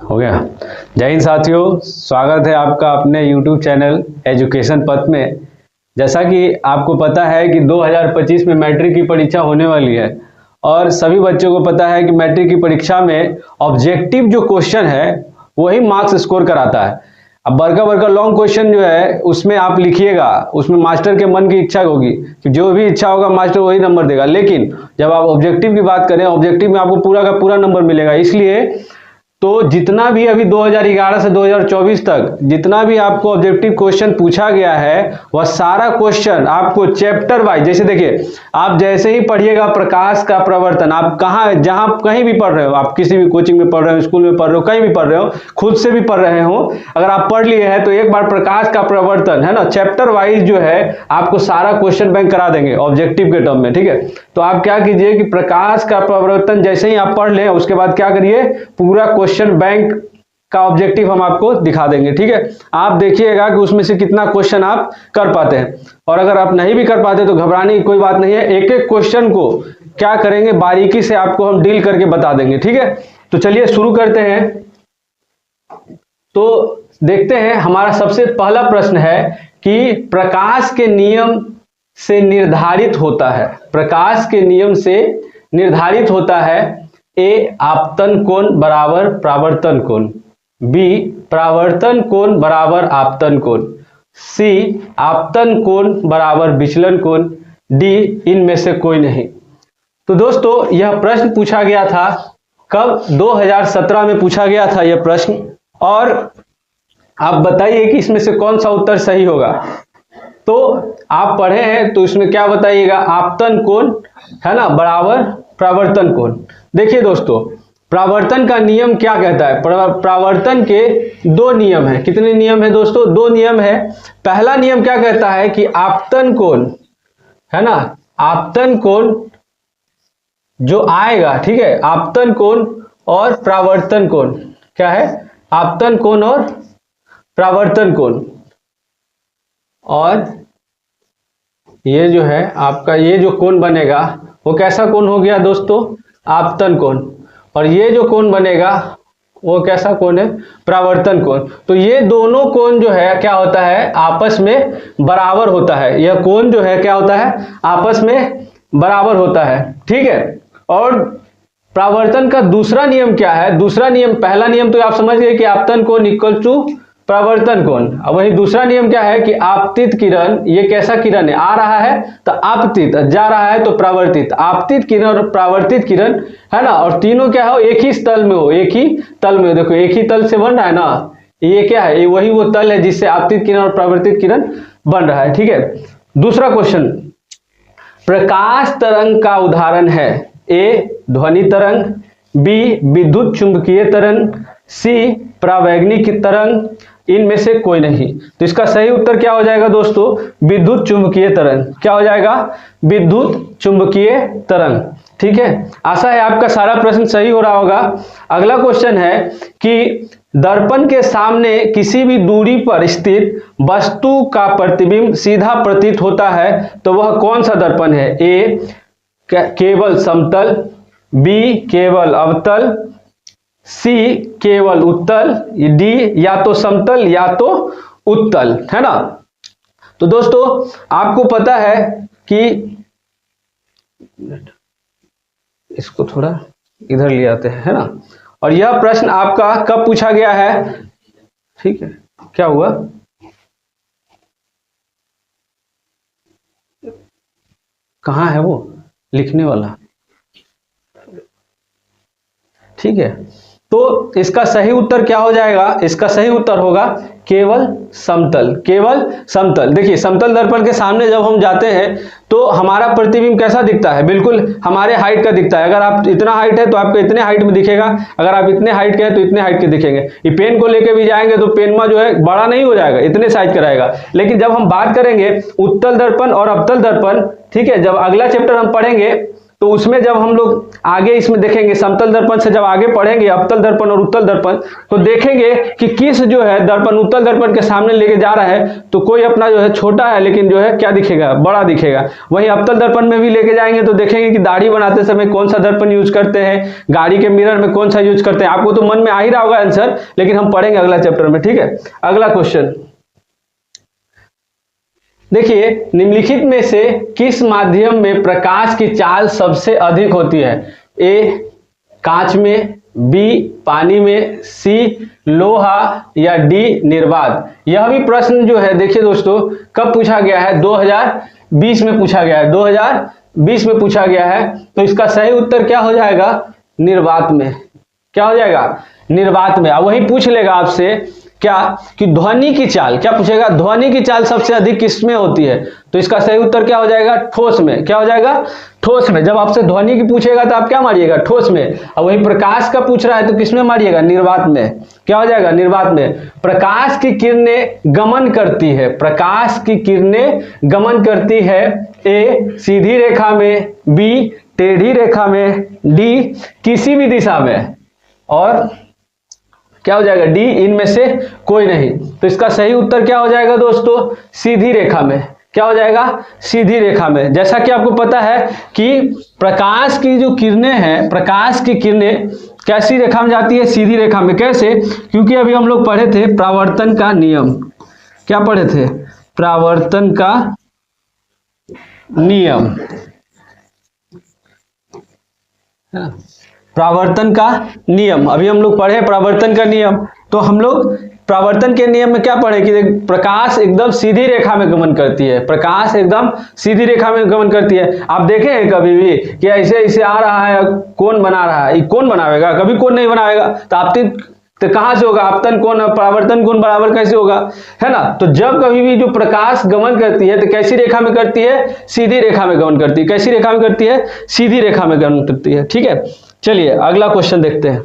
हो गया। जय हिंद साथियों, स्वागत है आपका अपने YouTube चैनल एजुकेशन पथ में। जैसा कि आपको पता है कि 2025 में मैट्रिक की परीक्षा होने वाली है और सभी बच्चों को पता है कि मैट्रिक की परीक्षा में ऑब्जेक्टिव जो क्वेश्चन है वही मार्क्स स्कोर कराता है। अब बड़का लॉन्ग क्वेश्चन जो है उसमें आप लिखिएगा, उसमें मास्टर के मन की इच्छा होगी कि जो भी इच्छा होगा मास्टर वही नंबर देगा। लेकिन जब आप ऑब्जेक्टिव की बात करें, ऑब्जेक्टिव में आपको पूरा का पूरा नंबर मिलेगा। इसलिए तो जितना भी अभी 2011 से 2024 तक जितना भी आपको ऑब्जेक्टिव क्वेश्चन पूछा गया है वह सारा क्वेश्चन आपको चैप्टर वाइज, जैसे देखिए आप जैसे ही पढ़िएगा प्रकाश का प्रवर्तन, आप जहां कहीं भी पढ़ रहे हो, आप किसी भी कोचिंग में पढ़ रहे हो, स्कूल में पढ़ रहे हो, कहीं भी पढ़ रहे हो, खुद से भी पढ़ रहे हो, अगर आप पढ़ लिए हैं तो एक बार प्रकाश का प्रवर्तन है ना, चैप्टर वाइज जो है आपको सारा क्वेश्चन बैंक करा देंगे ऑब्जेक्टिव के टर्म में। ठीक है, तो आप क्या कीजिए कि प्रकाश का प्रवर्तन जैसे ही आप पढ़ लें उसके बाद क्या करिए, पूरा क्वेश्चन बैंक का ऑब्जेक्टिव हम आपको दिखा देंगे। ठीक है, आप देखिएगा कि उसमें से कितना क्वेश्चन आप कर पाते हैं, और अगर आप नहीं भी कर पाते तो घबराने की कोई बात नहीं है। एक एक क्वेश्चन को क्या करेंगे बारीकी से आपको हम डील करके बता देंगे। ठीक है, तो चलिए शुरू करते हैं। तो देखते हैं, हमारा सबसे पहला प्रश्न है कि प्रकाश के नियम से निर्धारित होता है, प्रकाश के नियम से निर्धारित होता है ए आपतन कोण बराबर परावर्तन कोण, बी परावर्तन कोण बराबर आपतन कोण, सी आपतन कोण बराबर विचलन कोण, डी इनमें से कोई नहीं। तो दोस्तों यह प्रश्न पूछा गया था कब, 2017 में पूछा गया था यह प्रश्न, और आप बताइए कि इसमें से कौन सा उत्तर सही होगा। तो आप पढ़े हैं तो इसमें क्या बताइएगा, आपतन कोण है ना बराबर परावर्तन कोण। देखिए दोस्तों, परावर्तन का नियम क्या कहता है, परावर्तन के दो नियम हैं। कितने नियम हैं दोस्तों? दो नियम है। पहला नियम क्या कहता है कि आपतन कोण है ना, आपतन कोण जो आएगा, ठीक है, आपतन कोण और परावर्तन कोण क्या है, आपतन कोण और परावर्तन कोण, और ये जो है आपका ये जो कोण बनेगा वो कैसा कोण हो गया दोस्तों, आपतन कोण, और ये जो कोण बनेगा वो कैसा कोण है, परावर्तन कोण। तो ये दोनों कोण जो है क्या होता है, आपस में बराबर होता है। यह कोण जो है क्या होता है, आपस में बराबर होता है। ठीक है, और परावर्तन का दूसरा नियम क्या है, दूसरा नियम, पहला नियम तो आप समझ गए कि आपतन कोण इक्वल टू परावर्तन कोण। अब वही दूसरा नियम क्या है कि आपतित किरण, ये कैसा किरण है, आ रहा है तो आपतित, जा रहा है तो परावर्तित, आपतित किरण और परावर्तित किरण है ना, और तीनों क्या हो, एक ही तल में हो, एक ही तल में हो। देखो एक ही तल से बन रहा है ना, ये क्या है, ये वही वो तल है जिससे आपतित किरण और परावर्तित किरण बन रहा है। ठीक है, दूसरा क्वेश्चन, प्रकाश तरंग का उदाहरण है ए ध्वनि तरंग, बी विद्युत चुंबकीय तरंग, सी परावैगनिक तरंग, इनमें से कोई नहीं। तो इसका सही उत्तर क्या हो जाएगा दोस्तों, विद्युत चुंबकीय तरंग। क्या हो जाएगा, विद्युत चुंबकीय तरंग। ठीक है, आशा है आपका सारा प्रश्न सही हो रहा होगा। अगला क्वेश्चन है कि दर्पण के सामने किसी भी दूरी पर स्थित वस्तु का प्रतिबिंब सीधा प्रतीत होता है तो वह कौन सा दर्पण है, ए केवल समतल, बी केवल अवतल, सी केवल उत्तल, डी या तो समतल या तो उत्तल, है ना। तो दोस्तों आपको पता है कि इसको थोड़ा इधर ले आते हैं, है ना, और यह प्रश्न आपका कब पूछा गया है, ठीक है, क्या हुआ, कहाँ है वो लिखने वाला, ठीक है। तो इसका सही उत्तर क्या हो जाएगा, इसका सही उत्तर होगा केवल समतल, केवल समतल। देखिए समतल दर्पण के सामने जब हम जाते हैं तो हमारा प्रतिबिंब कैसा दिखता है, बिल्कुल हमारे हाइट का दिखता है। अगर आप इतना हाइट है तो आपको इतने हाइट में दिखेगा, अगर आप इतने हाइट के हैं तो इतने हाइट के दिखेंगे। ये पेन को लेके भी जाएंगे तो पेन में जो है बड़ा नहीं हो जाएगा, इतने साइज का रहेगा। लेकिन जब हम बात करेंगे उत्तल दर्पण और अवतल दर्पण, ठीक है, जब अगला चैप्टर हम पढ़ेंगे तो उसमें जब हम लोग आगे इसमें देखेंगे, समतल दर्पण से जब आगे पढ़ेंगे अवतल दर्पण और उत्तल दर्पण, तो देखेंगे कि किस जो है दर्पण उत्तल दर्पण के सामने लेके जा रहा है तो कोई अपना जो है छोटा है लेकिन जो है क्या दिखेगा, बड़ा दिखेगा। वहीं अवतल दर्पण में भी लेके जाएंगे तो देखेंगे कि दाढ़ी बनाते समय कौन सा दर्पण यूज करते हैं, गाड़ी के मिरर में कौन सा यूज करते हैं। आपको तो मन में आ ही रहा होगा आंसर, लेकिन हम पढ़ेंगे अगला चैप्टर में, ठीक है। अगला क्वेश्चन देखिए, निम्नलिखित में से किस माध्यम में प्रकाश की चाल सबसे अधिक होती है? ए कांच में, बी पानी में, सी लोहा या डी निर्वात। यह भी प्रश्न जो है देखिए दोस्तों कब पूछा गया है, 2020 में पूछा गया है, 2020 में पूछा गया है। तो इसका सही उत्तर क्या हो जाएगा, निर्वात में। क्या हो जाएगा, निर्वात में। अब वही पूछ लेगा आपसे क्या कि ध्वनि की चाल, क्या पूछेगा, ध्वनि की चाल सबसे अधिक किसमें होती है? तो इसका सही उत्तर क्या हो जाएगा, ठोस में। क्या हो जाएगा, ठोस में। जब आपसे ध्वनि की पूछेगा तो आप क्या मारिएगा, ठोस में। और वही प्रकाश का पूछ रहा है तो किसमें मारिएगा, निर्वात में। क्या हो जाएगा, निर्वात में। प्रकाश की किरणें गमन करती है, प्रकाश की किरणें गमन करती है, ए सीधी रेखा में, बी टेढ़ी रेखा में, डी किसी भी दिशा में, और क्या हो जाएगा, डी इनमें से कोई नहीं। तो इसका सही उत्तर क्या हो जाएगा दोस्तों, सीधी रेखा में। क्या हो जाएगा, सीधी रेखा में। जैसा कि आपको पता है कि प्रकाश की जो किरणें हैं, प्रकाश की किरणें कैसी रेखा में जाती है, सीधी रेखा में। कैसे, क्योंकि अभी हम लोग पढ़े थे परावर्तन का नियम। क्या पढ़े थे, परावर्तन का नियम, परावर्तन का नियम। अभी हम लोग पढ़े परावर्तन का नियम, तो हम लोग परावर्तन के नियम में क्या पढ़े कि प्रकाश एकदम सीधी रेखा में गमन करती है, प्रकाश एकदम सीधी रेखा में गमन करती है। आप देखे हैं कभी भी कि ऐसे ऐसे आ रहा है, कौन बना रहा है, कौन बनावेगा, कभी कौन नहीं बनावेगा। तो आप तो कहां से होगा, आपतन कोण और परावर्तन कोण बराबर कैसे होगा, है ना। तो जब कभी भी जो प्रकाश गमन करती है तो कैसी रेखा में करती है, सीधी रेखा में गमन करती है। कैसी रेखा में करती है, सीधी रेखा में गमन करती है, ठीक है। चलिए अगला क्वेश्चन देखते हैं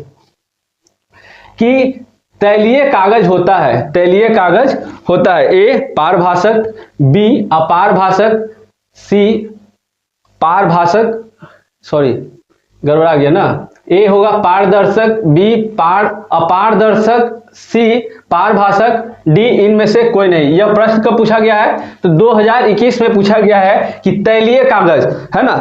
कि तैलीय कागज होता है, तैलीय कागज होता है, ए पारभासक, बी अपारभासक, सी पारभासक, सॉरी गड़बड़ा गया ना, ए होगा पारदर्शक, बी अपारदर्शक, सी पारभासक, डी इनमें से कोई नहीं। यह प्रश्न कब पूछा गया है, तो 2021 में पूछा गया है कि तैलीय कागज, है ना।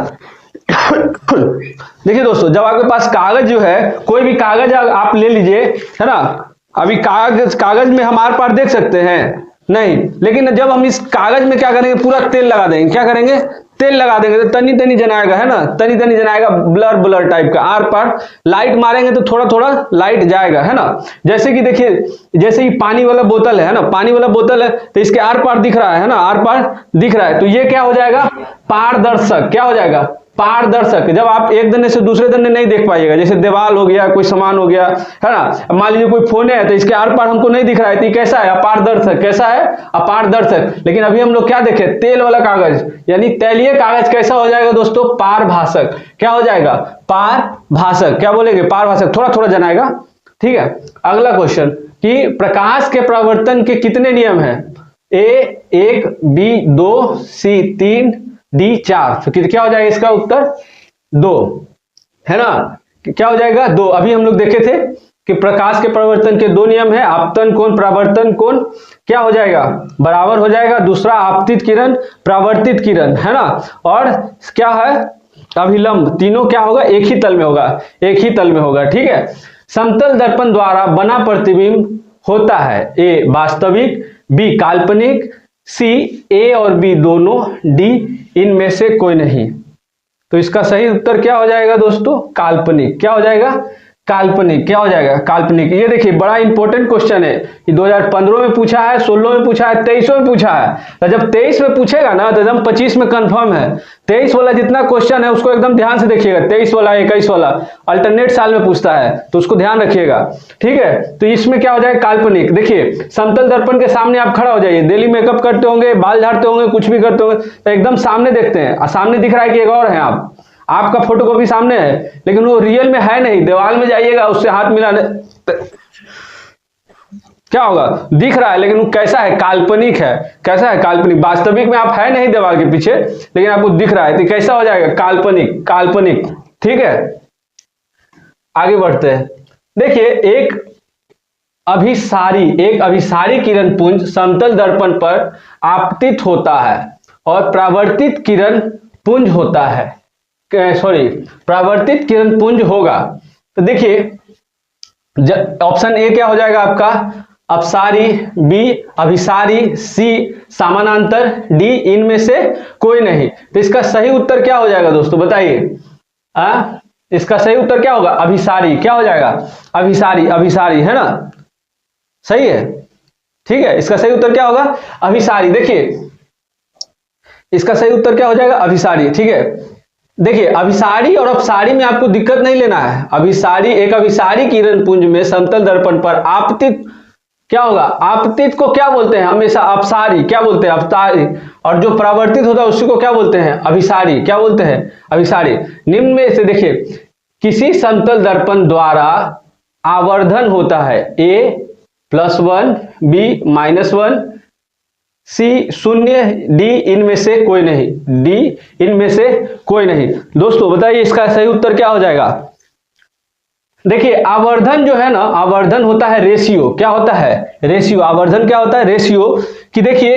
देखिए दोस्तों, जब आपके पास कागज जो है, कोई भी कागज आप ले लीजिए, है ना। अभी कागज में हम आर पार देख सकते हैं नहीं, लेकिन जब हम इस कागज में क्या करेंगे, पूरा तेल लगा देंगे। क्या करेंगे, तेल लगा देंगे तो तनी तनी जनाएगा, है ना, तनी तनी जनाएगा, ब्लर ब्लर टाइप का। आर पार लाइट मारेंगे तो थोड़ा थोड़ा लाइट जाएगा, है ना। जैसे कि देखिए, जैसे ही पानी वाला बोतल है ना, पानी वाला बोतल है तो इसके आर पार दिख रहा है ना, आर पार दिख रहा है, तो ये क्या हो जाएगा, पारदर्शक। क्या हो जाएगा, पारदर्शक। जब आप एक दन्ने से दूसरे दन्ने नहीं देख पाइएगा, जैसे दीवार हो गया, कोई सामान हो गया, है ना। मान लीजिए कोई फोन है तो इसके आर पार हमको नहीं दिख रहा है, तो कैसा है, अपारदर्शक। कैसा है, अपारदर्शक। लेकिन अभी हम लोग क्या देखे, तेल वाला कागज यानी तैलीय कागज कैसा हो जाएगा दोस्तों, पारभासक। क्या हो जाएगा, पारभासक। क्या बोलेंगे, पारभासक, थोड़ा थोड़ा जनाएगा, ठीक है। अगला क्वेश्चन कि प्रकाश के परावर्तन के कितने नियम हैं, ए 1, बी 2, सी 3, डी 4। तो क्या हो जाएगा इसका उत्तर, 2, है ना। क्या हो जाएगा, 2। अभी हम लोग देखे थे कि प्रकाश के परावर्तन के 2 नियम है, आपतन कोण परावर्तन कोण क्या हो जाएगा, बराबर हो जाएगा। दूसरा आपतित किरण परावर्तित किरण, है ना। और क्या है, अभिलंब। तीनों क्या होगा, एक ही तल में होगा, एक ही तल में होगा, ठीक है। समतल दर्पण द्वारा बना प्रतिबिंब होता है, ए वास्तविक, बी काल्पनिक, सी ए और बी दोनों, डी इनमें से कोई नहीं। तो इसका सही उत्तर क्या हो जाएगा दोस्तों, काल्पनिक। क्या हो जाएगा, काल्पनिक। क्या हो जाएगा, काल्पनिक। ये देखिए बड़ा इंपॉर्टेंट क्वेश्चन है, ये 2015 में पूछा है, 16 में पूछा है, 23 में पूछा है। तो जब 23 में पूछेगा ना तो एकदम 25 में कंफर्म है। 23 वाला जितना क्वेश्चन है उसको एकदम ध्यान से देखिएगा, 23 वाला 21 वाला अल्टरनेट साल में पूछता है, तो उसको ध्यान रखिएगा, ठीक है। तो इसमें क्या हो जाएगा, काल्पनिक। देखिए समतल दर्पण के सामने आप खड़ा हो जाइए, डेली मेकअप करते होंगे, बाल झाड़ते होंगे, कुछ भी करते होंगे, तो एकदम सामने देखते हैं, सामने दिख रहा है कि एक और है, आपका फोटोकॉपी सामने है, लेकिन वो रियल में है नहीं। दीवार में जाइएगा, उससे हाथ मिलाने, क्या होगा, दिख रहा है लेकिन वो कैसा है, काल्पनिक है। कैसा है, काल्पनिक। वास्तविक में आप है नहीं दीवार के पीछे, लेकिन आपको दिख रहा है, तो कैसा हो जाएगा, काल्पनिक। काल्पनिक, ठीक है। आगे बढ़ते हैं। देखिए, एक अभिसारी किरण पुंज समतल दर्पण पर आपतित होता है और परावर्तित किरण पुंज होता है, परावर्तित किरण पुंज होगा। तो देखिए, ऑप्शन ए क्या हो जाएगा आपका, अपसारी, बी अभिसारी, सी समानांतर, डी इनमें से कोई नहीं। तो इसका सही उत्तर क्या हो जाएगा दोस्तों, बताइए। इसका सही उत्तर क्या होगा, अभिसारी। क्या हो जाएगा, अभिसारी। अभिसारी है ना, सही है, ठीक है। इसका सही उत्तर क्या होगा, अभिसारी। देखिए, इसका सही उत्तर क्या हो जाएगा, अभिसारी, ठीक है। देखिए, अभिसारी और अपसारी में आपको दिक्कत नहीं लेना है। एक अभिसारी किरण पुंज में समतल दर्पण पर आपतित क्या होगा, आपतित को क्या बोलते हैं हमेशा, अपसारी। क्या बोलते हैं, अपसारी। और जो परावर्तित होता है उसी को क्या बोलते हैं, अभिसारी। क्या बोलते हैं, अभिसारी। निम्न में से देखिए, किसी समतल दर्पण द्वारा आवर्धन होता है, A+1, B-1, C 0, D इनमें से कोई नहीं। D इनमें से कोई नहीं। दोस्तों बताइए, इसका सही उत्तर क्या हो जाएगा। देखिए, आवर्धन जो है ना, आवर्धन होता है रेशियो। क्या होता है, रेशियो। आवर्धन क्या होता है, रेशियो। कि देखिए,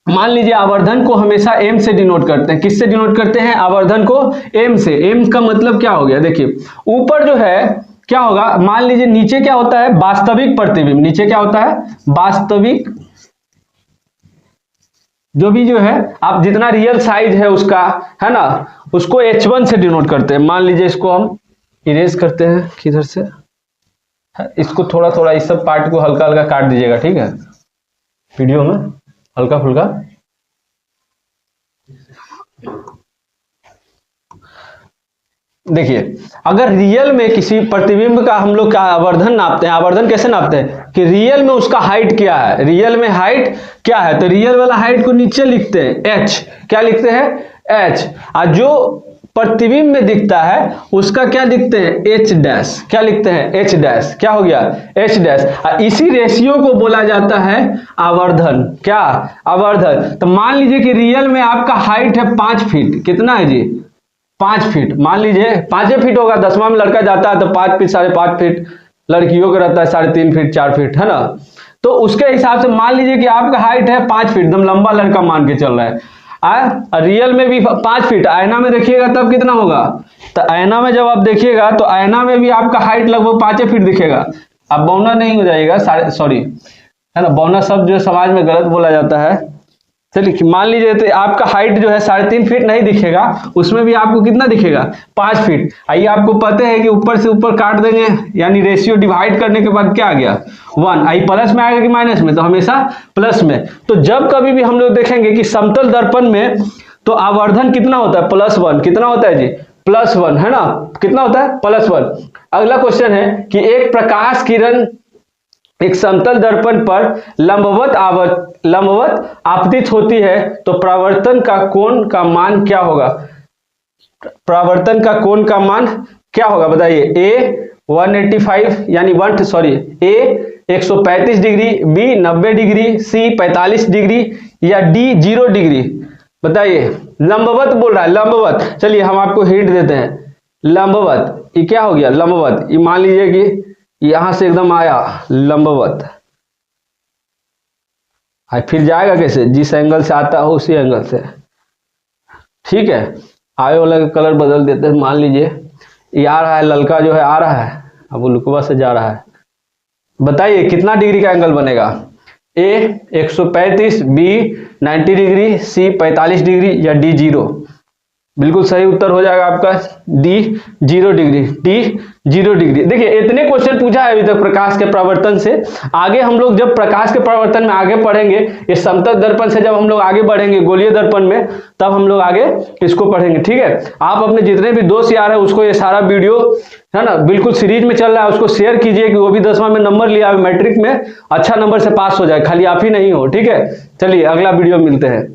मान लीजिए आवर्धन को हमेशा m से डिनोट करते हैं। किससे डिनोट करते हैं, आवर्धन को m से। m का मतलब क्या हो गया, देखिए ऊपर जो है क्या होगा, मान लीजिए नीचे क्या होता है, वास्तविक प्रतिबिंब। नीचे क्या होता है, वास्तविक, जो भी जो है आप जितना रियल साइज है उसका, है ना, उसको h1 से डिनोट करते हैं। मान लीजिए इसको हम इरेज करते हैं, किधर से, इसको थोड़ा थोड़ा इस सब पार्ट को हल्का हल्का काट दीजिएगा, ठीक है, वीडियो में हल्का फुल्का। देखिए, अगर रियल में किसी प्रतिबिंब का हम लोग का आवर्धन नापते हैं, आवर्धन कैसे नापते हैं कि रियल में उसका हाइट क्या है, रियल में हाइट क्या है, तो रियल वाला हाइट को नीचे लिखते हैं h। क्या लिखते हैं, h। और जो प्रतिबिंब में दिखता है उसका क्या लिखते हैं, h डैश। क्या लिखते हैं, h डैश। क्या हो गया, h डैश। इसी रेशियो को बोला जाता है आवर्धन। क्या, आवर्धन। तो मान लीजिए कि रियल में आपका हाइट है 5 फीट। कितना है जी, 5 फीट। मान लीजिए 5 फीट होगा, 10वां में लड़का जाता है तो 5 फीट 5.5 फीट, लड़कियों का रहता है 3.5 फीट 4 फीट, है ना। तो उसके हिसाब से मान लीजिए कि आपका हाइट है 5 फीट, एकदम लंबा लड़का मान के चल रहा है। रियल में भी 5 फीट, आईना में देखिएगा तब कितना होगा, तो आईना में जब आप देखिएगा तो आईना में भी आपका हाइट लगभग 5 फीट दिखेगा। अब बौना नहीं हो जाएगा, सॉरी, है ना, बौना शब्द जो समाज में गलत बोला जाता है। चलिए, मान लीजिए तो आपका हाइट जो है 3.5 फीट नहीं दिखेगा, उसमें भी आपको कितना दिखेगा, 5 फीट। आइए, आपको पता है कि ऊपर से ऊपर काट देंगे, यानी रेशियो डिवाइड करने के बाद क्या आ गया, 1। आई प्लस में आएगा कि माइनस में, तो हमेशा प्लस में। तो जब कभी भी हम लोग देखेंगे कि समतल दर्पण में तो आवर्धन कितना होता है, +1। कितना होता है जी, +1, है ना, कितना होता है, +1। अगला क्वेश्चन है कि एक प्रकाश किरण एक समतल दर्पण पर लंबवत आपतित होती है तो परावर्तन का कोण का मान क्या होगा, परावर्तन का कोण का मान क्या होगा, बताइए। A 185 यानी A 135 degree, B 90 degree, C 45 degree या D 0 डिग्री। बताइए, लंबवत बोल रहा है, लंबवत। चलिए हम आपको हिंट देते हैं, लंबवत ये क्या हो गया, लंबवत। ये मान लीजिए कि यहां से एकदम आया लंबवत, फिर जाएगा कैसे, जिस एंगल से आता हो उसी एंगल से, ठीक है। आगे वाला का कलर बदल देते हैं। मान लीजिए ये आ रहा है, ललका जो है आ रहा है, अब वो लुकवा से जा रहा है। बताइए कितना डिग्री का एंगल बनेगा, A 135, B 90 degree, C 45 degree या D 0। बिल्कुल सही उत्तर हो जाएगा आपका D 0 डिग्री, D 0 डिग्री। देखिए, इतने क्वेश्चन पूछा है अभी तक प्रकाश के परावर्तन से। आगे हम लोग जब प्रकाश के परावर्तन में आगे पढ़ेंगे, इस समतल दर्पण से जब हम लोग आगे बढ़ेंगे गोलीय दर्पण में, तब हम लोग आगे इसको पढ़ेंगे, ठीक है। आप अपने जितने भी दोस्त यार है उसको ये सारा वीडियो, है ना, बिल्कुल सीरीज में चल रहा है, उसको शेयर कीजिए कि वो भी 10वां में नंबर लिया है, मैट्रिक में अच्छा नंबर से पास हो जाए, खाली आप ही नहीं हो, ठीक है। चलिए अगला वीडियो मिलते हैं।